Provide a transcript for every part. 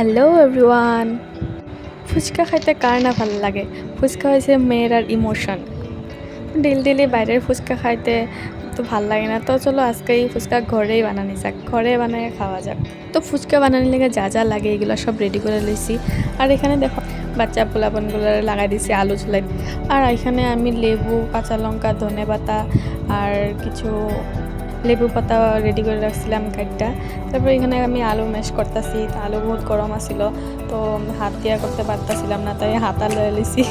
Hello everyone. Fuchka খাইতে কার না ভালো লাগে? ফুচকা হয়েছে মেয়েরার ইমোশন। ডেলি বাইরের ফুচকা খাইতে তো ভাল লাগে না, তো চলো আজকে এই ফুচকা ঘরেই বানানি যাক, ঘরে বানিয়ে খাওয়া যাক। তো ফুচকা বানানোর লেগে যা যা লাগে এগুলো সব রেডি করে লইছি। আর এখানে দেখো বাচ্চা পোলাপনগুলো লাগাই দিছি আলু চুলাই। আর এখানে আমি লেবু, কাঁচা লঙ্কা, ধনে পাতা আর কিছু লেবু পাতা রেডি করে রাখছিলাম কাটটা। তারপরে এখানে আমি আলু ম্যাশ করতেছি। তো আলু বহুত গরম আছিল, তো হাত দিয়া করতে পারতাছিলাম না, তাই হাতা লয়ে লিছি।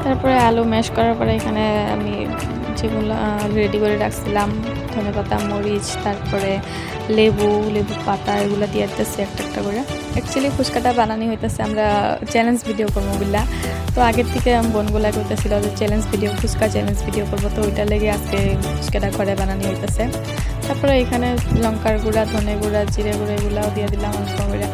তারপরে আলু ম্যাশ করার পরে এখানে আমি যেগুলো রেডি করে রাখছিলাম, ধনে পাতা, মরিচ, তারপরে লেবু পাতা এগুলো দিয়ে দিতেছি একটা একটা করে। অ্যাকচুয়ালি ফুচকাটা বানানি হইতেছে আমরা চ্যালেঞ্জ ভিডিও করবো বললা। তো আগের থেকে আমি বোনগুলা করতেছিল যে challenge video, fuchka challenge video করবো, তো ওইটা লেগে আজকে ফুচকাটা ঘরে বানানি হইতেছে। তারপরে এখানে লঙ্কার গুঁড়া, ধনে গুঁড়া, জিরে গুঁড়া এগুলাও দিয়ে দিলাম অল্প করে।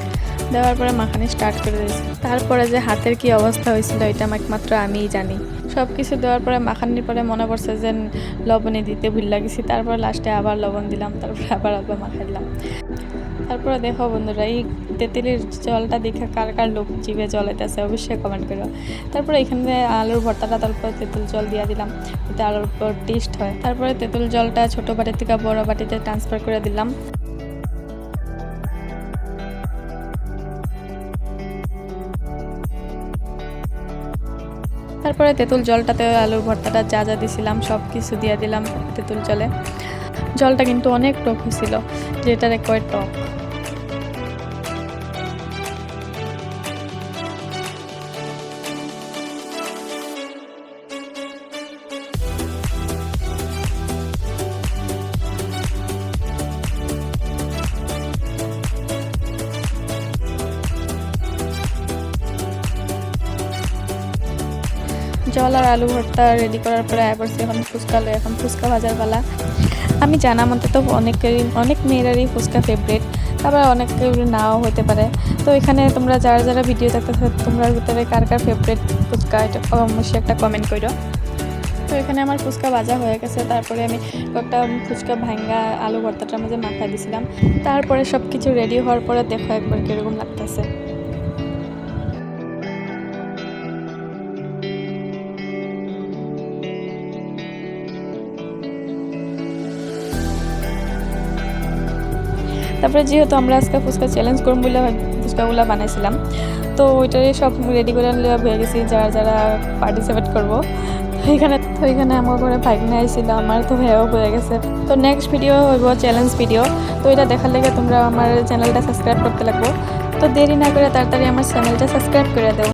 দেওয়ার পরে মাখানি স্টার্ট করে দিয়েছি। তারপরে যে হাতের কি অবস্থা হয়েছিল এটা একমাত্র আমিই জানি। সব কিছু দেওয়ার পরে মাখানির পরে মনে পড়ছে যে লবণে দিতে ভুল লাগেছি। তারপর লাস্টে আবার লবণ দিলাম, তারপরে আবার অল্প মাখাই দিলাম। তারপরে দেখো বন্ধুরা, এই তেঁতুলের জলটা দেখে কার কার লোক জিভে জল হইতেছে অবশ্যই কমেন্ট করো। তারপরে এখানে আলুর ভর্তাটা তারপর তেঁতুল জল দিয়ে দিলাম, যাতে আলুর উপর টেস্ট হয়। তারপরে তেঁতুল জলটা ছোটো বাটি থেকে বড় বাটিতে ট্রান্সফার করে দিলাম। তারপরে তেঁতুল জলটাতে আলুর ভর্তাটা যা যা দিছিলাম সব কিছু দিয়ে দিলাম তেঁতুল জলে। জলটা কিন্তু অনেক টক হয়েছিল, যেটারে কয় টক। জল আর আলু ভর্তা রেডি করার পরে আবার এখন ফুচকা ভাজার পালা। আমি জানা মতে তো অনেক মেয়েরারই ফুচকা ফেভারিট, আবার অনেকের নাও হতে পারে। তো এখানে তোমরা যারা যারা ভিডিও দেখতে তোমরা ভিতরে কার কার ফেভারিট ফুচকা এটা অবশ্যই একটা কমেন্ট করো। তো এখানে আমার ফুচকা ভাজা হয়ে গেছে। তারপরে আমি একটা ফুচকা ভাঙ্গা আলু ভর্তাটার মধ্যে মাখাই দিয়েছিলাম। তারপরে সব কিছু রেডি হওয়ার পরে দেখো একবার কীরকম লাগতেছে। তারপরে যেহেতু আমরা আজকে ফুচকা চ্যালেঞ্জ করব বলে ফুচকাগুলো বানাইছিলাম, তো ওইটারই সব রেডি করে হয়ে গেছি যারা যারা পার্টিসিপেট করবো। এখানে আমার ঘরে ভাগনা আইছিল, আমার তো ভেও হয়ে গেছে। তো নেক্সট ভিডিও হইব চ্যালেঞ্জ ভিডিও, তো এটা দেখার লেগে তোমরা আমার চ্যানেলটা সাবস্ক্রাইব করতে লাগবো। তো দেরি না করে তাড়াতাড়ি আমার চ্যানেলটা সাবস্ক্রাইব করে দাও।